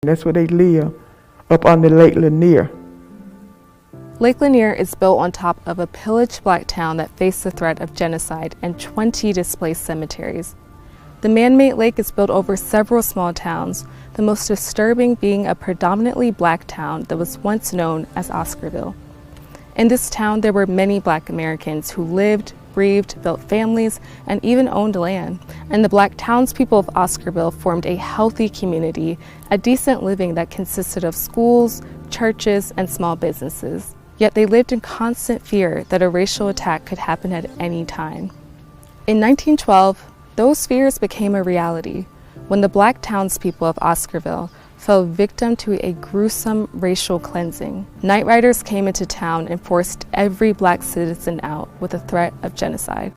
That's where they live, up on the Lake Lanier. Lake Lanier is built on top of a pillaged black town that faced the threat of genocide and 20 displaced cemeteries. The man-made lake is built over several small towns, the most disturbing being a predominantly black town that was once known as Oscarville. In this town, there were many black Americans who lived, breathed, built families, and even owned land. And the black townspeople of Oscarville formed a healthy community, a decent living that consisted of schools, churches, and small businesses. Yet they lived in constant fear that a racial attack could happen at any time. In 1912, those fears became a reality when the black townspeople of Oscarville fell victim to a gruesome racial cleansing. Night riders came into town and forced every black citizen out with the threat of genocide.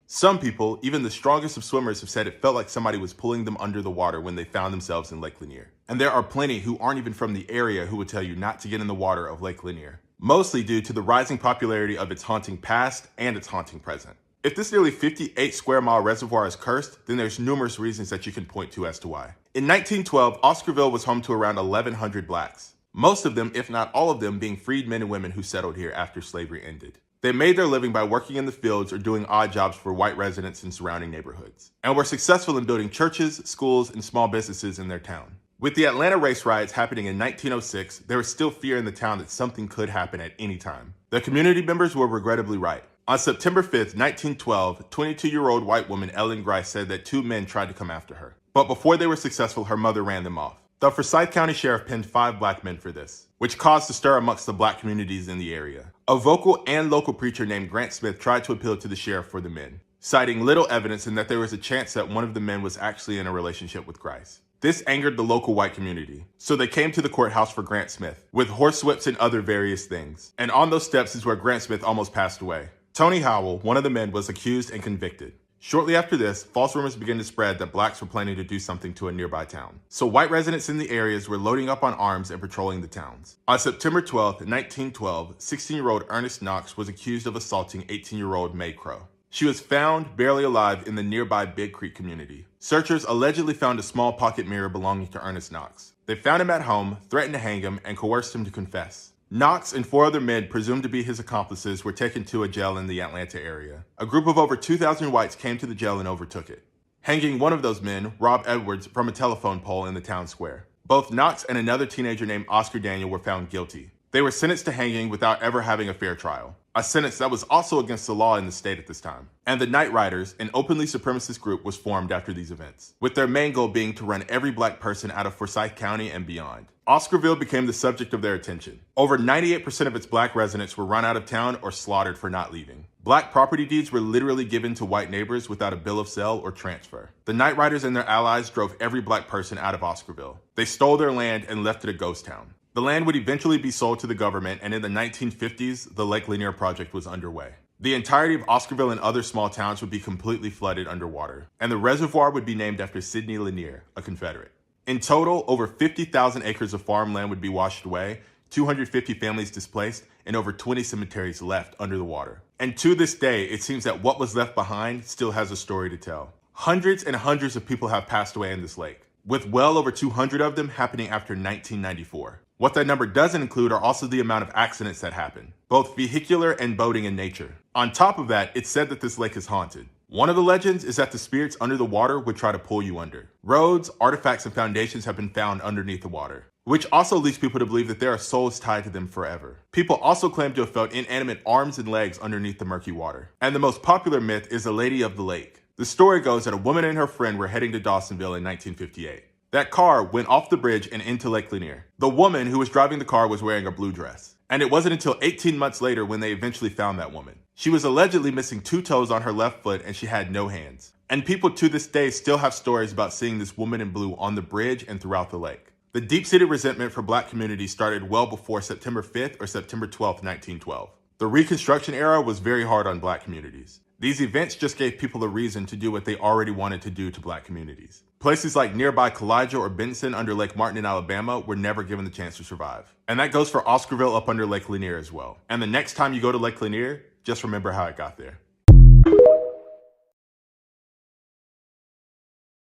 Some people, even the strongest of swimmers, have said it felt like somebody was pulling them under the water when they found themselves in Lake Lanier. And there are plenty who aren't even from the area who would tell you not to get in the water of Lake Lanier, mostly due to the rising popularity of its haunting past and its haunting present. If this nearly 58 square mile reservoir is cursed, then there's numerous reasons that you can point to as to why. In 1912, Oscarville was home to around 1,100 blacks, most of them, if not all of them, being freed men and women who settled here after slavery ended. They made their living by working in the fields or doing odd jobs for white residents in surrounding neighborhoods, and were successful in building churches, schools, and small businesses in their town. With the Atlanta race riots happening in 1906, there was still fear in the town that something could happen at any time. The community members were regrettably right. On September 5th, 1912, 22-year-old white woman Ellen Grice said that two men tried to come after her. But before they were successful, her mother ran them off. The Forsyth County Sheriff pinned 5 black men for this, which caused a stir amongst the black communities in the area. A vocal and local preacher named Grant Smith tried to appeal to the sheriff for the men, citing little evidence and that there was a chance that one of the men was actually in a relationship with Grice. This angered the local white community, so they came to the courthouse for Grant Smith, with horsewhips and other various things. And on those steps is where Grant Smith almost passed away. Tony Howell, one of the men, was accused and convicted. Shortly after this, false rumors began to spread that blacks were planning to do something to a nearby town. So white residents in the areas were loading up on arms and patrolling the towns. On September 12, 1912, 16-year-old Ernest Knox was accused of assaulting 18-year-old May Crow. She was found barely alive in the nearby Big Creek community. Searchers allegedly found a small pocket mirror belonging to Ernest Knox. They found him at home, threatened to hang him, and coerced him to confess. Knox and 4 other men, presumed to be his accomplices, were taken to a jail in the Atlanta area. A group of over 2,000 whites came to the jail and overtook it, hanging one of those men, Rob Edwards, from a telephone pole in the town square. Both Knox and another teenager named Oscar Daniel were found guilty. They were sentenced to hanging without ever having a fair trial, a sentence that was also against the law in the state at this time. And the Night Riders, an openly supremacist group, was formed after these events, with their main goal being to run every black person out of Forsyth County and beyond. Oscarville became the subject of their attention. Over 98% of its black residents were run out of town or slaughtered for not leaving. Black property deeds were literally given to white neighbors without a bill of sale or transfer. The Night Riders and their allies drove every black person out of Oscarville. They stole their land and left it a ghost town. The land would eventually be sold to the government, and in the 1950s, the Lake Lanier project was underway. The entirety of Oscarville and other small towns would be completely flooded underwater, and the reservoir would be named after Sidney Lanier, a Confederate. In total, over 50,000 acres of farmland would be washed away, 250 families displaced, and over 20 cemeteries left under the water. And to this day, it seems that what was left behind still has a story to tell. Hundreds and hundreds of people have passed away in this lake, with well over 200 of them happening after 1994. What that number doesn't include are also the amount of accidents that happen, both vehicular and boating in nature. On top of that, it's said that this lake is haunted. One of the legends is that the spirits under the water would try to pull you under. Roads, artifacts, and foundations have been found underneath the water, which also leads people to believe that there are souls tied to them forever. People also claim to have felt inanimate arms and legs underneath the murky water. And the most popular myth is the Lady of the Lake. The story goes that a woman and her friend were heading to Dawsonville in 1958. That car went off the bridge and into Lake Lanier. The woman who was driving the car was wearing a blue dress. And it wasn't until 18 months later when they eventually found that woman. She was allegedly missing 2 toes on her left foot and she had no hands. And people to this day still have stories about seeing this woman in blue on the bridge and throughout the lake. The deep-seated resentment for black communities started well before September 5th or September 12th, 1912. The Reconstruction era was very hard on black communities. These events just gave people a reason to do what they already wanted to do to black communities. Places like nearby Kalijah or Benson under Lake Martin in Alabama were never given the chance to survive. And that goes for Oscarville up under Lake Lanier as well. And the next time you go to Lake Lanier, just remember how it got there.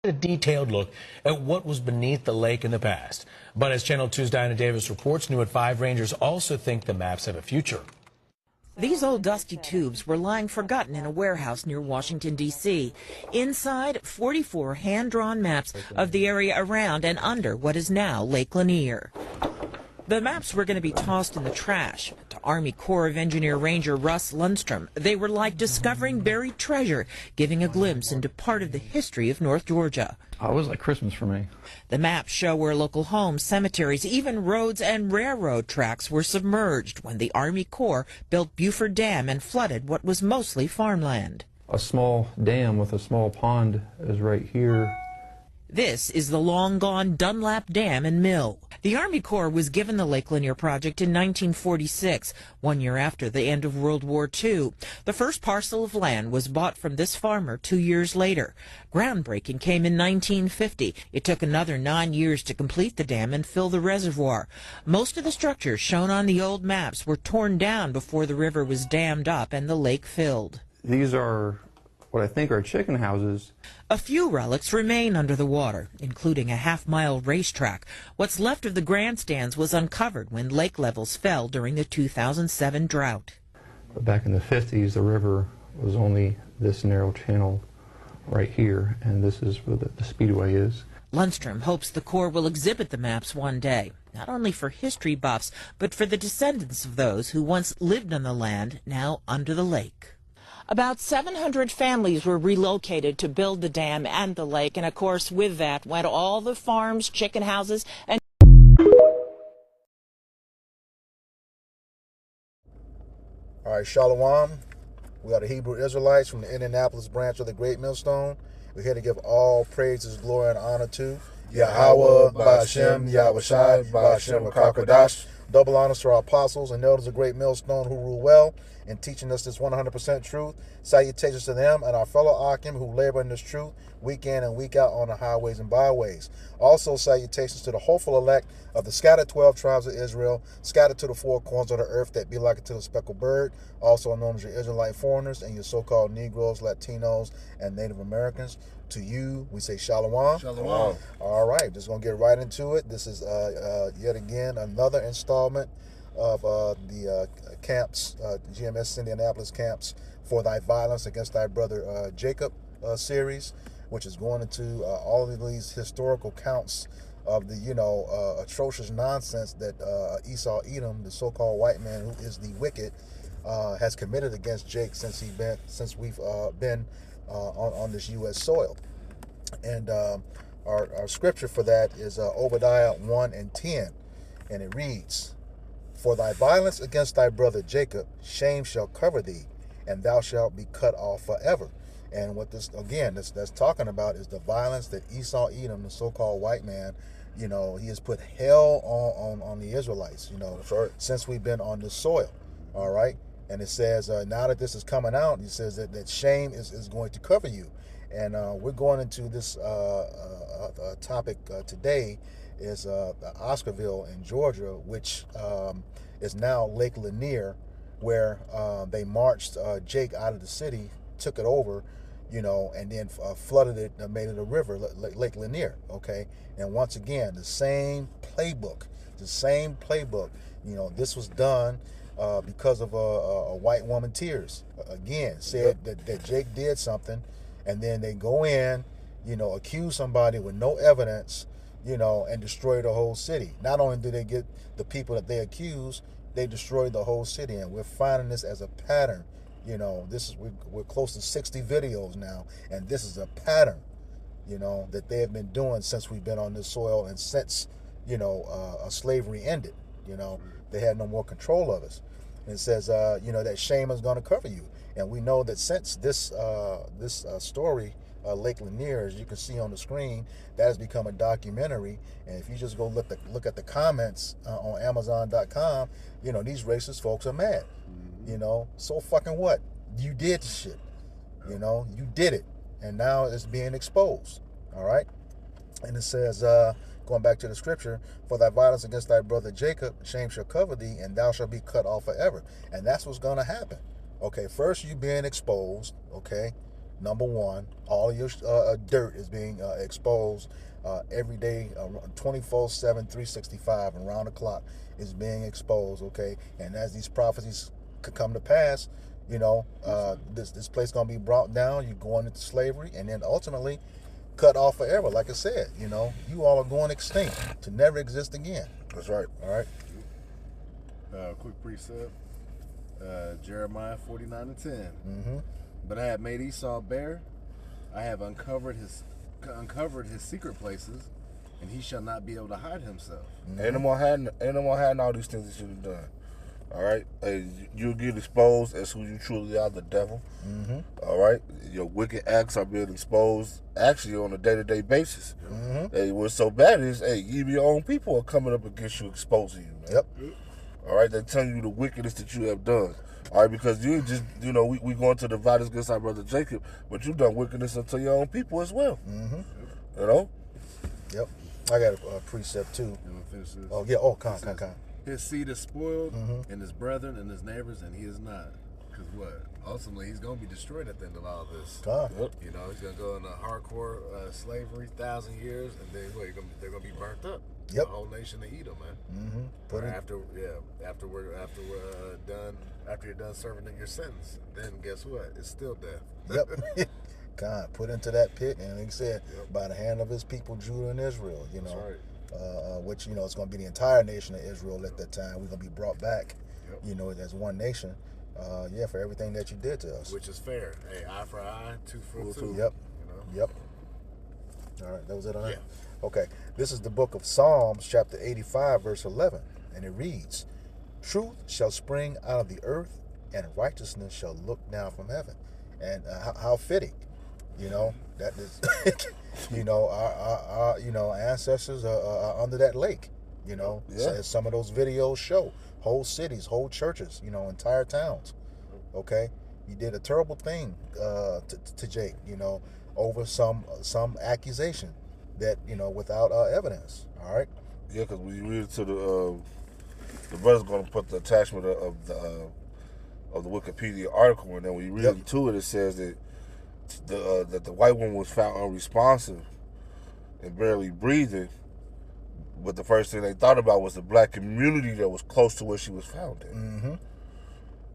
A detailed look at what was beneath the lake in the past. But as Channel 2's Diana Davis reports, new at 5 rangers also think the maps have a future. These old dusty tubes were lying forgotten in a warehouse near Washington, D.C. Inside, 44 hand-drawn maps of the area around and under what is now Lake Lanier. The maps were going to be tossed in the trash. To Army Corps of Engineer Ranger Russ Lundstrom, they were like discovering buried treasure, giving a glimpse into part of the history of North Georgia. Oh, it was like Christmas for me. The maps show where local homes, cemeteries, even roads and railroad tracks were submerged when the Army Corps built Buford Dam and flooded what was mostly farmland. A small dam with a small pond is right here. This is the long-gone Dunlap Dam and Mill. The Army Corps was given the Lake Lanier project in 1946, 1 year after the end of World War II. The first parcel of land was bought from this farmer 2 years later. Groundbreaking came in 1950. It took another 9 years to complete the dam and fill the reservoir. Most of the structures shown on the old maps were torn down before the river was dammed up and the lake filled. These are what I think are chicken houses. A few relics remain under the water, including a half-mile racetrack. What's left of the grandstands was uncovered when lake levels fell during the 2007 drought. But back in the 50s, the river was only this narrow channel right here, and this is where the speedway is. Lundstrom hopes the Corps will exhibit the maps one day, not only for history buffs, but for the descendants of those who once lived on the land now under the lake. About 700 families were relocated to build the dam and the lake, and of course with that went all the farms, chicken houses, and All right, Shalom. We are the Hebrew Israelites from the Indianapolis branch of the Great Millstone. We're here to give all praises, glory, and honor to Yahweh, Ba'ashem, Yahushai, Ba'ashem, Rakakadash. Double honors to our apostles and elders of Great Millstone who rule well in teaching us this 100% truth. Salutations to them and our fellow Akim who labor in this truth week in and week out on the highways and byways. Also salutations to the hopeful elect of the scattered 12 tribes of Israel, scattered to the four corners of the earth that be like it to the speckled bird, also known as your Israelite foreigners and your so-called Negroes, Latinos, and Native Americans. To you, we say Shalom. Shalom. All right, just going to get right into it. This is yet again another installment of the camps, GMS Indianapolis camps for thy violence against thy brother Jacob series, which is going into all of these historical counts of the, atrocious nonsense that Esau Edom, the so-called white man who is the wicked, has committed against Jake since we've been on this U.S. soil. And our scripture for that is Obadiah 1 and 10, and it reads, "For thy violence against thy brother Jacob, shame shall cover thee, and thou shalt be cut off forever." And what this, again, that's talking about is the violence that Esau Edom, the so-called white man, he has put hell on the Israelites, since we've been on this soil. All right. And it says, now that this is coming out, it says that shame is going to cover you. And we're going into this topic today is Oscarville in Georgia, which is now Lake Lanier, where they marched Jake out of the city, took it over, and then flooded it and made it a river, Lake Lanier, okay? And once again, the same playbook. This was done because of a white woman tears. Again, said that Jake did something, and then they go in, accuse somebody with no evidence, and destroy the whole city. Not only do they get the people that they accuse, they destroyed the whole city, and we're finding this as a pattern. We're close to 60 videos now, and this is a pattern, that they have been doing since we've been on this soil and since, slavery ended. They had no more control of us. And it says, that shame is going to cover you. And we know that since this story, Lake Lanier, as you can see on the screen, that has become a documentary. And if you just go look at the comments on Amazon.com, these racist folks are mad. So fucking what? You did the shit. You did it. And now it's being exposed. All right? And it says, going back to the scripture, "For thy violence against thy brother Jacob, shame shall cover thee, and thou shalt be cut off forever." And that's what's going to happen. Okay, first you being exposed, okay? number one, all your dirt is being exposed every day, 24/7, 365, and round the clock is being exposed, okay? And as these prophecies could come to pass, you know, this place going to be brought down, you're going into slavery, and then ultimately cut off forever. Like I said, you know, you all are going extinct to never exist again. That's right. All right? Quick precept, Jeremiah 49:10. Mm-hmm. But I have made Esau bare, I have uncovered his secret places, and he shall not be able to hide himself. Mm-hmm. Ain't no more hiding all these things that you have done. All right, you'll get exposed as who you truly are, the devil. Mm-hmm. All right, your wicked acts are being exposed actually on a day-to-day basis. Mm-hmm. Hey, what's so bad is, even your own people are coming up against you, exposing you, man. Yep. All right, they're telling you the wickedness that you have done. All right, because you just, you know, we going to divide us against our brother Jacob, but you done wickedness unto your own people as well. Mm-hmm. You know? Yep. I got a precept too. You want to finish this? Oh yeah. Oh, con. His seed is spoiled, Mm-hmm. and his brethren and his neighbors, and he is not. Because what? Ultimately, he's going to be destroyed at the end of all this. Con. Yep. You know, he's going to go into hardcore slavery, 1,000 years, and then what, they're going to be burnt up. Yep. The whole nation of Edom, man. Mm-hmm. Put it. After we're done, after you're done serving in your sentence, then guess what? It's still death. Yep. God, put into that pit, and like I said, by the hand of his people, Judah and Israel, you know, That's right. which, you know, it's going to be the entire nation of Israel at that time. We're going to be brought back, you know, as one nation, for everything that you did to us. Which is fair. Hey, eye for eye, tooth for tooth. Yep. You know? Yep. All right, that was it on that? Yeah. Okay, this is the book of Psalms, chapter 85, verse 11, and it reads, "Truth shall spring out of the earth, and righteousness shall look down from heaven." And how fitting, you know, that is, you know, our ancestors are under that lake, you know, as some of those videos show, whole cities, whole churches, you know, entire towns. Okay, he did a terrible thing to Jake, you know, over some accusation that, you know, without evidence. All right. Yeah, because when you read it to the brother's going to put the attachment of the Wikipedia article, and then when you read into it, it says that the white woman was found unresponsive and barely breathing, but the first thing they thought about was the black community that was close to where she was found in. Mm-hmm.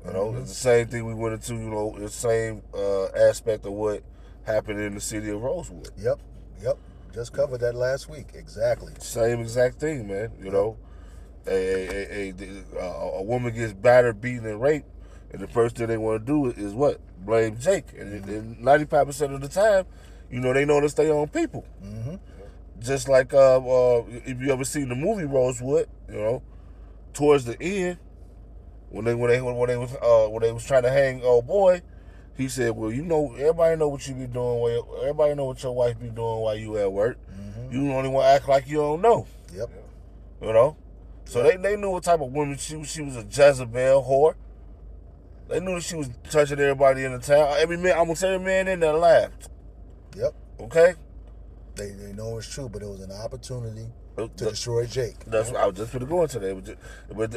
You know, it's the same thing we went into. You know, the same aspect of what happened in the city of Rosewood. Yep. Just covered that last week. Exactly. Same exact thing, man. You know, a woman gets battered, beaten, and raped, and the first thing they want to do is what? Blame Jake. And 95% of the time, you know, they know to stay on people. Mm-hmm. Just like if you ever seen the movie Rosewood, you know, towards the end, when they was trying to hang old boy, he said, "Well, you know, everybody know what you be doing. Everybody know what your wife be doing while you at work. Mm-hmm. You only want to act like you don't know." Yep. You know, so they knew what type of woman she was. She was a Jezebel whore. They knew that she was touching everybody in the town. Every man in there laughed. Yep. Okay. They know it's true, but it was an opportunity to destroy Jake. That's what I was just going to go into that. But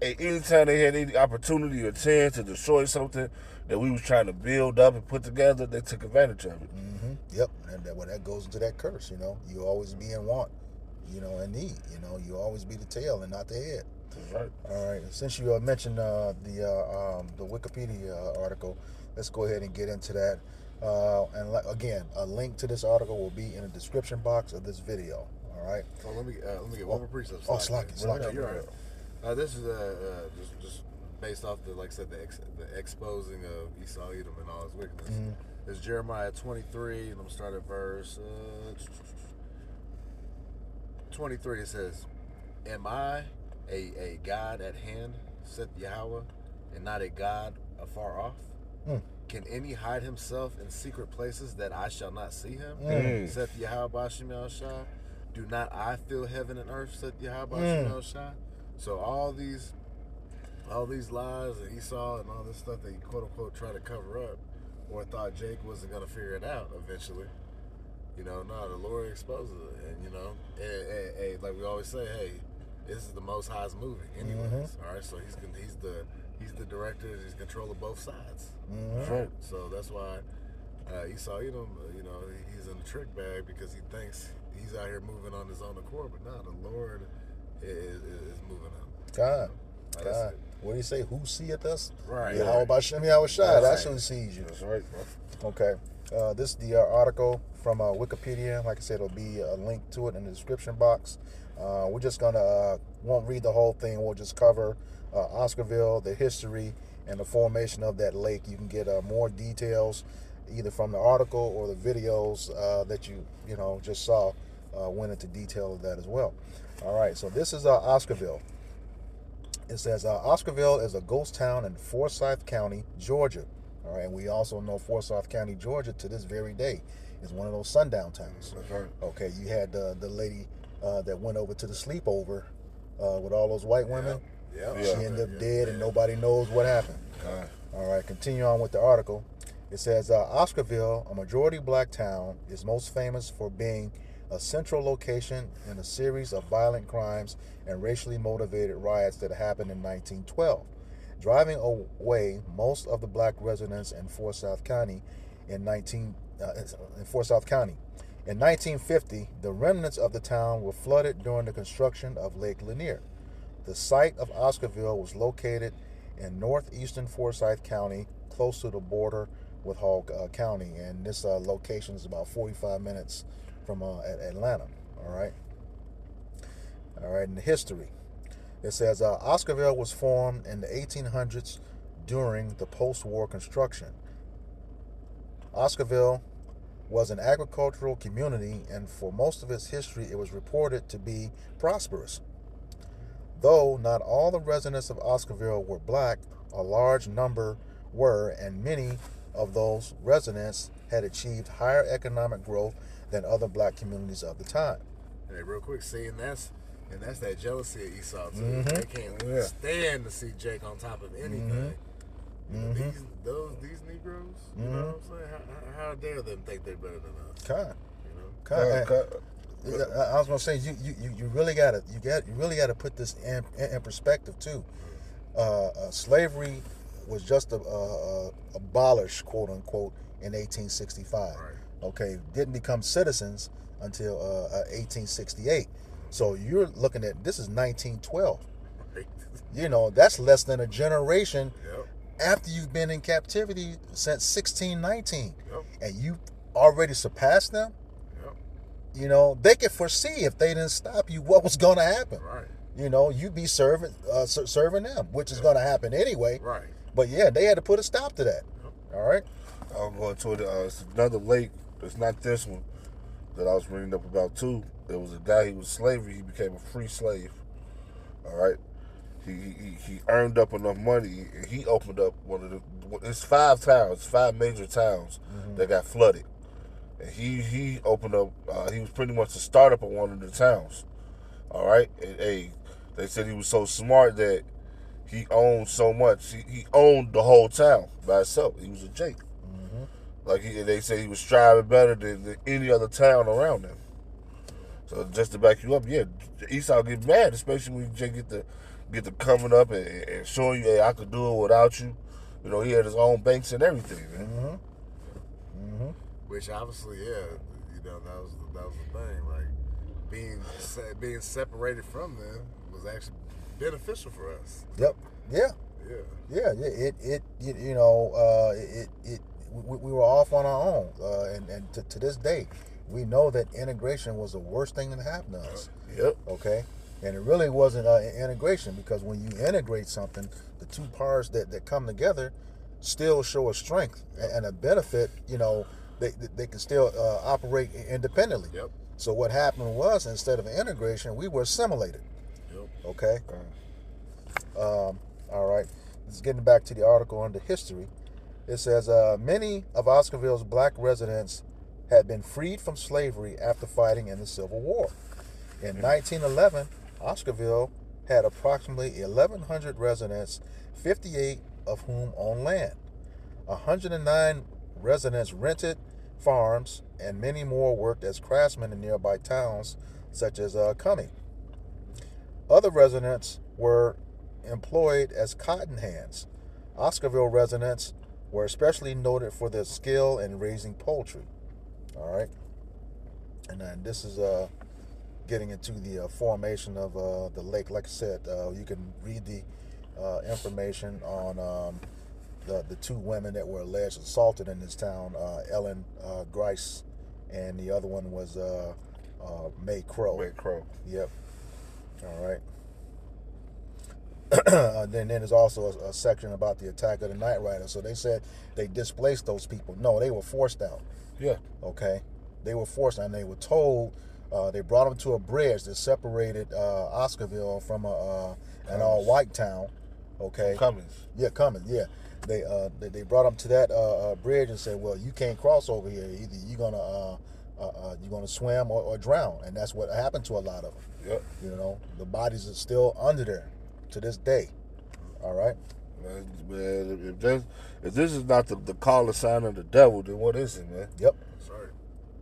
anytime they had any opportunity or chance to destroy something that we was trying to build up and put together, they took advantage of it. Mm-hmm. Yep. And that goes into that curse, you know. You always be in want, you know, and need. You know, you always be the tail and not the head. That's right. All right. Since you mentioned the Wikipedia article, let's go ahead and get into that. And again, a link to this article will be in the description box of this video. All right. So let me get one more precept. Slack it. You're right. This is just based off the, like I said, the exposing of Esau, Edom, and all his wickedness. Mm-hmm. It's Jeremiah 23, and I'm start at verse 23. It says, "Am I a God at hand, saith Yahweh, and not a God afar off? Can any hide himself in secret places that I shall not see him? Saith Yahweh Bashim Shai. Do not I fill heaven and earth, saith Yahweh Bashim Shai." So all these lies that Esau and all this stuff that he quote unquote tried to cover up, or thought Jake wasn't gonna figure it out eventually. You know, no, the Lord exposes it, and you know, hey, like we always say, hey, this is the Most High's movie, anyways. All right, so he's the director, he's control of both sides. Mm-hmm. Right. So that's why Esau Edom, he's in the trick bag because he thinks he's out here moving on his own accord, but no, the Lord is moving him. God. What do you say? Who seeth us? Right. Yeah, how about Shemi Awashai? That's who sees you. That's right, bro. Okay. This is the article from Wikipedia. Like I said, it'll be a link to it in the description box. We're just gonna won't read the whole thing. We'll just cover Oscarville, the history, and the formation of that lake. You can get more details either from the article or the videos that you just saw. Went into detail of that as well. All right. So this is Oscarville. It says Oscarville is a ghost town in Forsyth County, Georgia. All right, and we also know Forsyth County, Georgia, to this very day is one of those sundown towns. That's right. Okay, you had the lady that went over to the sleepover with all those white women. Yeah. She ended up dead, and nobody knows what happened. All right, continue on with the article. It says Oscarville, a majority black town, is most famous for being a central location in a series of violent crimes and racially motivated riots that happened in 1912, driving away most of the black residents in Forsyth County. In 1950, the remnants of the town were flooded during the construction of Lake Lanier. The site of Oscarville was located in northeastern Forsyth County, close to the border with Hall County, and this location is about 45 minutes from Atlanta. All right, in the history, it says Oscarville was formed in the 1800s during the post-war construction. Oscarville was an agricultural community, and for most of its history, it was reported to be prosperous. Though not all the residents of Oscarville were black, a large number were, and many of those residents had achieved higher economic growth than other black communities of the time. Hey, real quick, see, and that's that jealousy of Esau too. Mm-hmm. They can't stand to see Jake on top of anything. Mm-hmm. These Negroes, you know what I'm saying? How dare them think they're better than us? I was gonna say you really gotta put this in perspective too. Slavery was just abolished, quote unquote, in 1865. Right. Okay, didn't become citizens until 1868. So you're looking at, this is 1912. Right. That's less than a generation Yep. after you've been in captivity since 1619. Yep. And you already surpassed them. Yep. They could foresee, if they didn't stop you, what was going to happen. Right. You'd be serving them, which is going to happen anyway. Right. But yeah, they had to put a stop to that. Yep. All right. I'll go to it's another lake. It's not this one that I was reading up about too. There was a guy. He was slavery. He became a free slave. All right. He earned up enough money, and he opened up it's 5 major towns that got flooded, and he opened up. He was pretty much the startup of one of the towns. All right. And, they said he was so smart that he owned so much. He owned the whole town by himself. He was a Jake. Like they say, he was striving better than any other town around him. So just to back you up, yeah, Esau get mad, especially when Jake get the coming up and showing you, hey, I could do it without you. He had his own banks and everything, man. Which obviously, that was the thing. Like being separated from them was actually beneficial for us. Yep. Yeah. Yeah. We were off on our own, and to this day, we know that integration was the worst thing that happened to us. Yep. Okay, and it really wasn't integration, because when you integrate something, the two parts that come together still show a strength and a benefit. They can still operate independently. Yep. So what happened was, instead of integration, we were assimilated. Yep. Okay. All right. Let's getting back to the article under history. It says many of Oscarville's black residents had been freed from slavery after fighting in the Civil War. In 1911, Oscarville had approximately 1,100 residents, 58 of whom owned land. 109 residents rented farms, and many more worked as craftsmen in nearby towns such as Cumming. Other residents were employed as cotton hands. Oscarville residents were especially noted for their skill in raising poultry. All right, and then this is getting into the formation of the lake. Like I said, you can read the information on the two women that were alleged assaulted in this town, Ellen Grice, and the other one was May Crow. May Crow. Yep. All right. Then there's also a section about the attack of the Night Rider. So they said they displaced those people. No, they were forced out. Yeah. Okay. They were forced out, and they were told they brought them to a bridge that separated Oscarville from an all-white town. Okay. Cummings. Yeah, Cummings. Yeah. They brought them to that bridge and said, well, you can't cross over here. Either you're gonna swim or drown, and that's what happened to a lot of them. Yep. You know, the bodies are still under there to this day. All right. Man, if this is not the call or sign of the devil, then what is it, man? Yep. Sorry.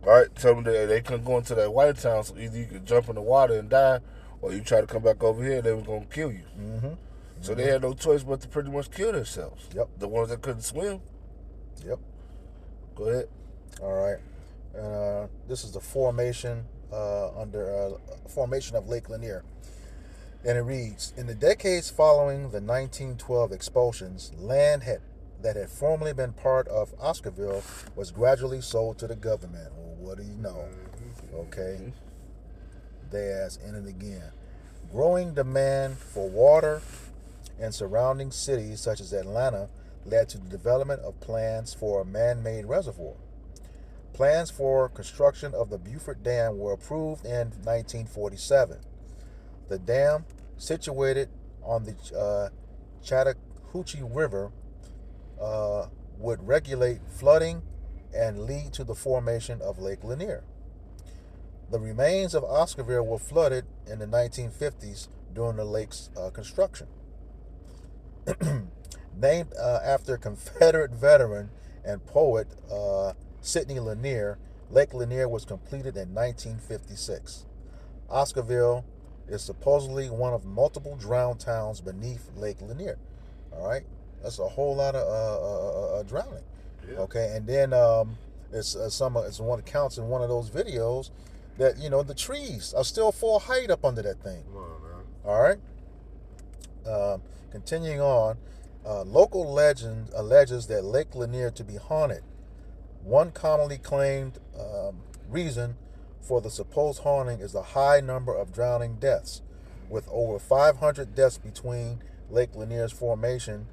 All right, tell them that they couldn't go into that white town, so either you could jump in the water and die, or you try to come back over here, they were gonna kill you. Mm-hmm. So they had no choice but to pretty much kill themselves. Yep. The ones that couldn't swim. Yep. Go ahead. All right. And this is the formation formation of Lake Lanier. And it reads, in the decades following the 1912 expulsions, land that had formerly been part of Oscarville was gradually sold to the government. Well, what do you know? Okay. They asked in it again. Growing demand for water in surrounding cities such as Atlanta led to the development of plans for a man-made reservoir. Plans for construction of the Beaufort Dam were approved in 1947. The dam, situated on the Chattahoochee River, would regulate flooding and lead to the formation of Lake Lanier. The remains of Oscarville were flooded in the 1950s during the lake's construction. Named after Confederate veteran and poet Sidney Lanier, Lake Lanier was completed in 1956. Oscarville is supposedly one of multiple drowned towns beneath Lake Lanier. All right, that's a whole lot of drowning. Yeah. Okay, and then it's one that counts in one of those videos that the trees are still full height up under that thing. Come on, man. All right. Continuing on, local legend alleges that Lake Lanier to be haunted. One commonly claimed reason for the supposed haunting is the high number of drowning deaths, with over 500 deaths between Lake Lanier's formation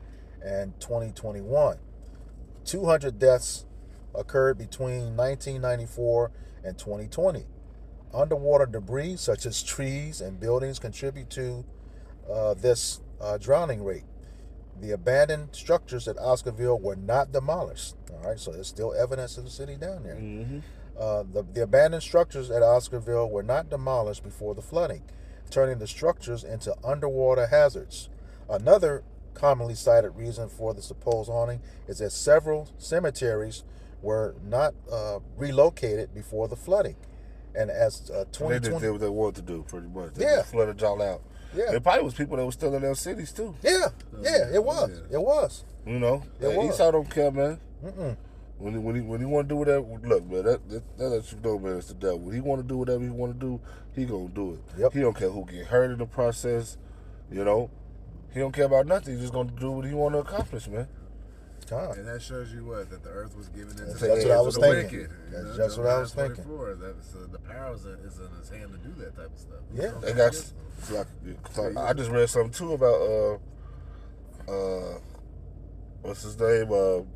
and 2021. 200 deaths occurred between 1994 and 2020. Underwater debris, such as trees and buildings, contribute to this drowning rate. The abandoned structures at Oscarville were not demolished. All right, so there's still evidence of the city down there. Mm-hmm. The abandoned structures at Oscarville were not demolished before the flooding, turning the structures into underwater hazards. Another commonly cited reason for the supposed haunting is that several cemeteries were not relocated before the flooding. And as 2020... They did what they wanted to do, pretty much. They just flooded y'all out. Yeah. There probably was people that were still in their cities, too. Yeah, it was. Yeah. It was. You know? It was. Esau don't care, man. Mm-mm. When he want to do whatever, look, man, that lets you know, man, it's the devil. When he want to do whatever he want to do, he gonna do it. Yep. He don't care who get hurt in the process, you know. He don't care about nothing. He's just gonna do what he want to accomplish, man. And that shows you what? That the earth was given into That's the what I was the thinking. wicked. That's just what I was thinking. The power is in his hand to do that type of stuff. Yeah. They got. I just read something too about what's his name?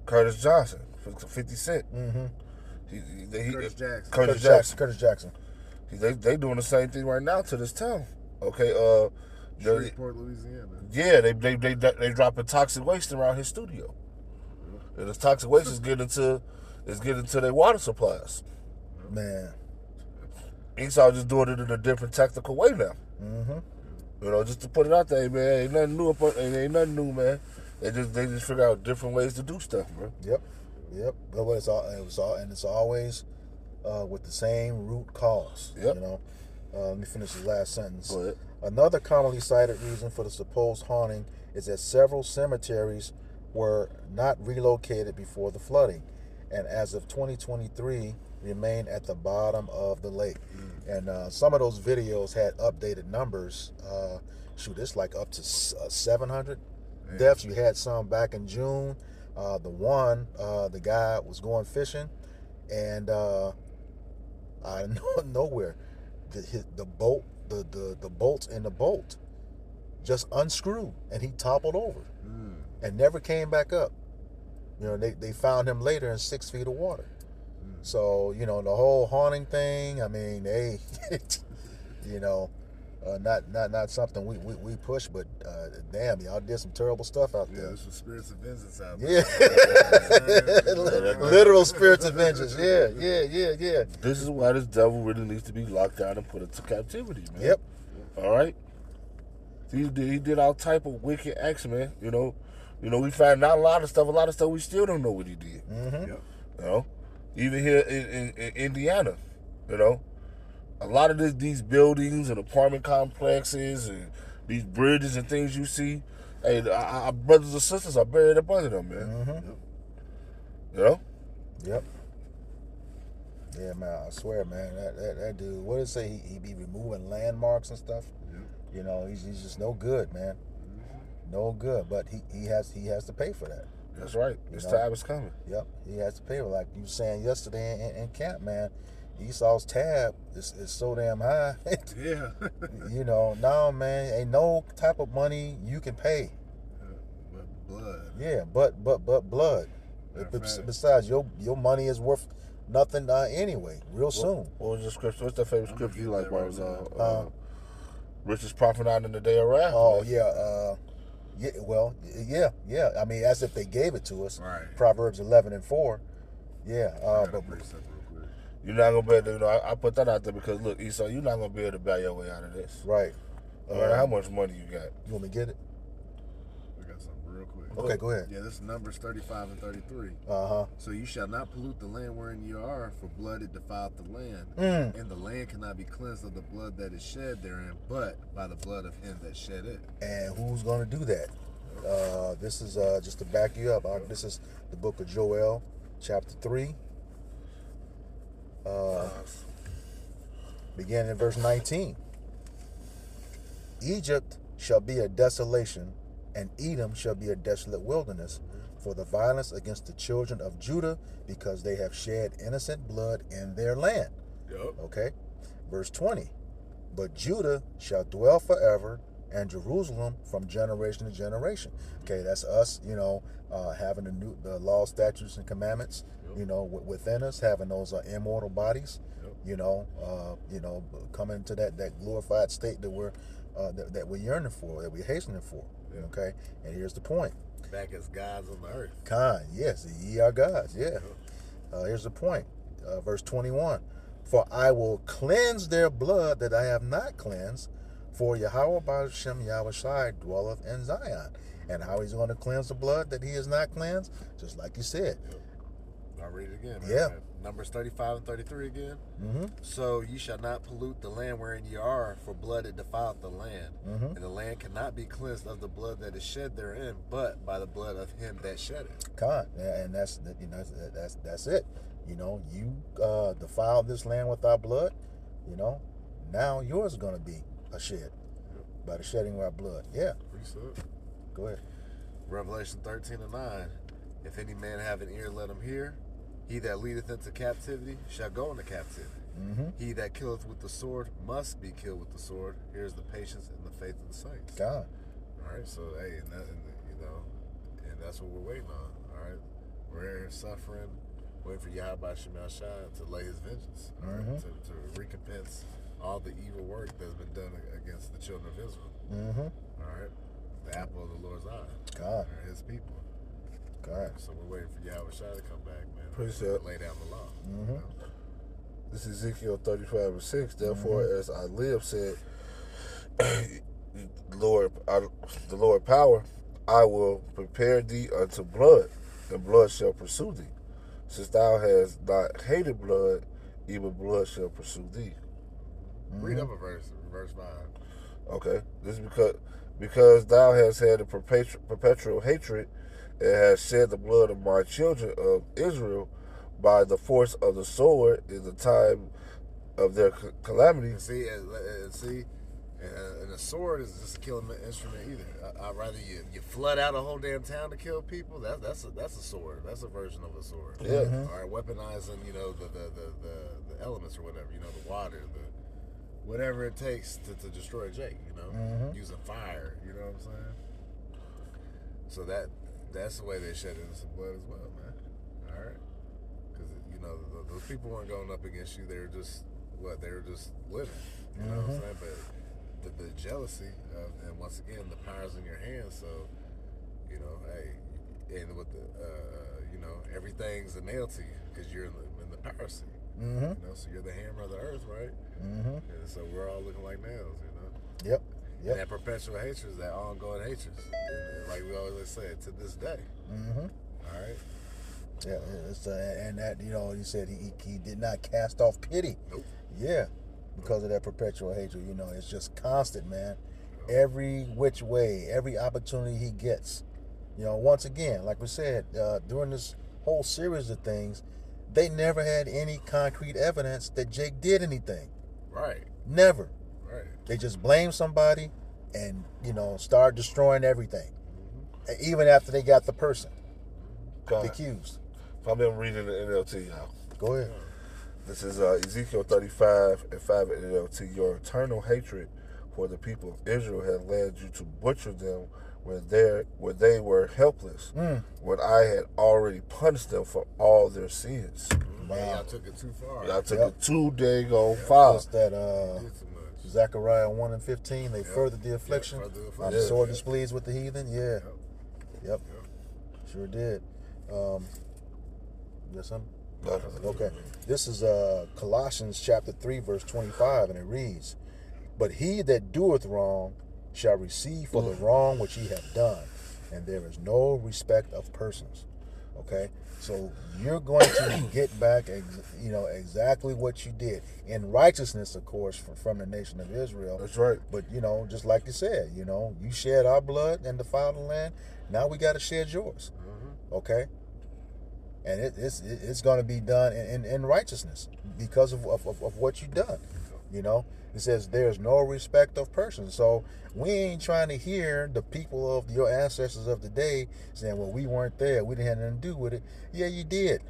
Curtis Johnson, 50 Cent. Mm-hmm. Curtis Jackson. Curtis Jackson. They doing the same thing right now to this town. Okay. Shreveport, Louisiana. Yeah, they dropping toxic waste around his studio, and this toxic waste is getting to their water supplies. Man, Esau just doing it in a different tactical way now. Mm-hmm. You know, just to put it out there, man, ain't nothing new, man. They just figure out different ways to do stuff, bro. Yep. But it's always with the same root cause. Yep. You know. Let me finish the last sentence. Go ahead. Another commonly cited reason for the supposed haunting is that several cemeteries were not relocated before the flooding, and as of 2023 remain at the bottom of the lake. And some of those videos had updated numbers. Shoot, it's like up to 700 deaths. You had some back in June. The guy was going fishing, and out of nowhere, the bolts in the boat just unscrewed, and he toppled over and never came back up. You know, they found him later in 6 feet of water. So, you know, the whole haunting thing, I mean, they, you know, not something we push, but damn, y'all did some terrible stuff out there. Yeah, there's some spirits of vengeance out there. Yeah. Literal spirits of vengeance. Yeah. This is why this devil really needs to be locked down and put into captivity, man. Yep. All right? He did all type of wicked acts, man. You know, we found out a lot of stuff we still don't know what he did. Mm-hmm. You know? Even here in Indiana, you know, a lot of these buildings and apartment complexes and these bridges and things you see, hey, our brothers and sisters are buried up under them, man. Mm-hmm. You know? Yep. Yeah, man, I swear, man, that dude, what did it say? He be removing landmarks and stuff. Yep. You know, he's just no good, man. No good, but he has to pay for that. That's right. This time is coming. Yep, he has to pay. Like you were saying yesterday in camp, man, Esau's tab is so damn high. Yeah. You know, no, man, ain't no type of money you can pay. But blood. Yeah, but blood. Besides, your money is worth nothing anyway. Real soon. What was the scripture? What's the favorite scripture you like? Richest prophet out in the day of wrath. Oh yeah. Yeah, well, yeah. I mean, as if they gave it to us. Right. Proverbs 11:4. Yeah. But you're not gonna be able to. You know, I put that out there because look, Esau, you're not gonna be able to buy your way out of this. Right. No matter how much money you got. You want me to get it? We got something real quick. Okay, go ahead. Yeah, this is Numbers 35 and 33. Uh-huh. So you shall not pollute the land wherein you are, for blood it defiled the land. And the land cannot be cleansed of the blood that is shed therein, but by the blood of him that shed it. And who's going to do that? This is just to back you up. This is the book of Joel, chapter 3. Beginning in verse 19. Egypt shall be a desolation, and Edom shall be a desolate wilderness, for the violence against the children of Judah, because they have shed innocent blood in their land. Yep. Okay. Verse 20. But Judah shall dwell forever, and Jerusalem from generation to generation. Okay, that's us, you know, having the law, statutes, and commandments, you know, within us, having those immortal bodies, you know, coming to that glorified state that we're yearning for, that we're hastening for. Okay, and here's the point. Back as gods on the earth. Yes, ye are gods. Yeah. Here's the point. Verse 21. For I will cleanse their blood that I have not cleansed, for Yahweh Ba'ashem Yahushai dwelleth in Zion. And how he's going to cleanse the blood that he has not cleansed? Just like you said. I'll read it again. Yeah. Numbers 35 and 33 again. Mm-hmm. So ye shall not pollute the land wherein ye are, for blood it defileth the land. Mm-hmm. And the land cannot be cleansed of the blood that is shed therein, but by the blood of him that shed it. And that's it. You know, you defiled this land with our blood. You know, now yours is going to be a shed by the shedding of our blood. Yeah. Go ahead. Revelation 13 and 9. If any man have an ear, let him hear. He that leadeth into captivity shall go into captivity. Mm-hmm. He that killeth with the sword must be killed with the sword. Here's the patience and the faith of the saints. God. All right, so hey, and that's what we're waiting on. All right, we're here suffering, waiting for Yahweh Shemel Shai to lay his vengeance. All right, to recompense all the evil work that's been done against the children of Israel. Mm-hmm. All right, the apple of the Lord's eye. God. All right, his people. God. So we're waiting for Yahweh Shai to come back, man. Appreciate lay down the law. Mm-hmm. This is Ezekiel 35 and 6. Therefore, as I live, said the Lord power, I will prepare thee unto blood, and blood shall pursue thee. Since thou hast not hated blood, even blood shall pursue thee. Mm-hmm. Read up a verse 5. Okay. This is because thou hast had a perpetual hatred and has shed the blood of my children of Israel by the force of the sword in the time of their calamity. And and a sword is just a killing instrument either. I'd rather you flood out a whole damn town to kill people. That's a sword. That's a version of a sword. Yeah. All right, weaponizing the elements or whatever. The water, whatever it takes to destroy Jake. Using fire. You know what I'm saying? So that's the way they shed innocent blood as well, man. All right, because those people weren't going up against you. They were just living. You know what I'm saying? But the jealousy and once again the power's in your hands. So hey, and with everything's a nail to you because you're in the power seat. So you're the hammer of the earth, right? And so we're all looking like nails. Yep. And that perpetual hatred is that ongoing hatred, like we always say, to this day. All right. Yeah, and that he said he did not cast off pity. Nope. Yeah, because of that perpetual hatred. It's just constant, man. Every which way, every opportunity he gets. Once again, like we said, during this whole series of things, they never had any concrete evidence that Jake did anything. Right. Never. Right. They just blamed somebody and, start destroying everything. Even after they got the person, the accused. If I've been reading the NLT, y'all. Go ahead. This is Ezekiel 35 and 5 in NLT. Your eternal hatred for the people of Israel had led you to butcher them where they were helpless, when I had already punished them for all their sins. Wow. Y'all took it too far. Y'all took it too dang on far. What's that? Zechariah 1 and 15. They furthered the affliction. The sword displeased with the heathen. Yeah. Yep. Sure did. Yes, son? Okay. This is Colossians chapter 3, verse 25, and it reads, "But he that doeth wrong shall receive for the wrong which he hath done, and there is no respect of persons." Okay? So you're going to get back, exactly what you did in righteousness, of course, from the nation of Israel. That's right. But just like you said, you shed our blood and defiled the land. Now we got to shed yours. Okay, and it's going to be done in righteousness because of what you've done. It says there's no respect of persons. So we ain't trying to hear the people of your ancestors of the day saying, well, we weren't there, we didn't have nothing to do with it. Yeah, you did.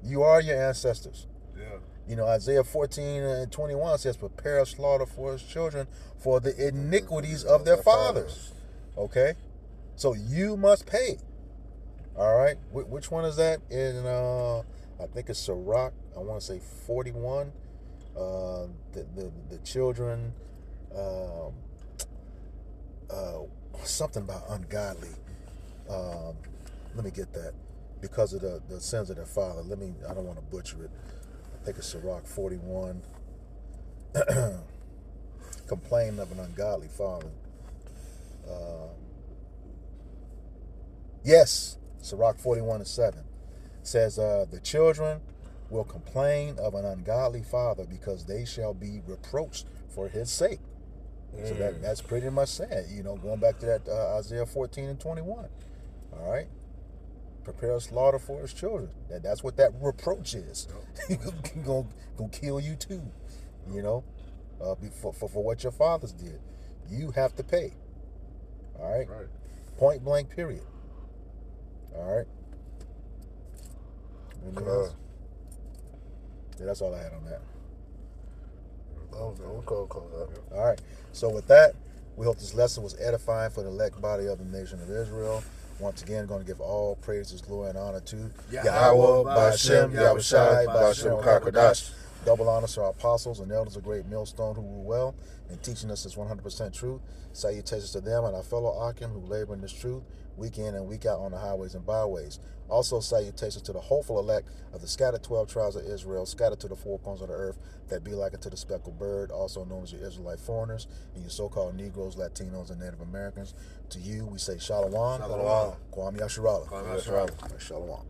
You are your ancestors. Yeah. Isaiah 14 and 21 says, prepare a slaughter for his children for the iniquities of their fathers. Okay? So you must pay. All right? Which one is that? In, I think it's Sirach, I want to say 41. The children, something about ungodly. Let me get that. Because of the sins of their father. I don't want to butcher it. I think it's Sirach 41. Complain of an ungodly father. Yes, Sirach 41 and 7 says, the children will complain of an ungodly father because they shall be reproached for his sake. So that's pretty much sad, going back to that Isaiah 14 and 21. All right? Prepare a slaughter for his children. That's what that reproach is. Gonna kill you too, for what your fathers did. You have to pay. All right? Point blank, period. All right? Anything else? Yeah, that's all I had on that. All right. So with that, we hope this lesson was edifying for the elect body of the nation of Israel. Once again, going to give all praises, glory, and honor to Yahweh, Ba'Shem, Yahushai, Ba'Shem, Kakadash. Double honors to our apostles and elders of great millstone who rule well in teaching us this 100% truth. Salutations to them and our fellow Akim who labor in this truth week in and week out on the highways and byways. Also salutations to the hopeful elect of the scattered 12 tribes of Israel, scattered to the four corners of the earth, that be like unto the speckled bird, also known as your Israelite foreigners, and your so-called Negroes, Latinos, and Native Americans. To you, we say Shalom. Shalom. Kwam Yasharala. Kwam Yasharala. Shalom.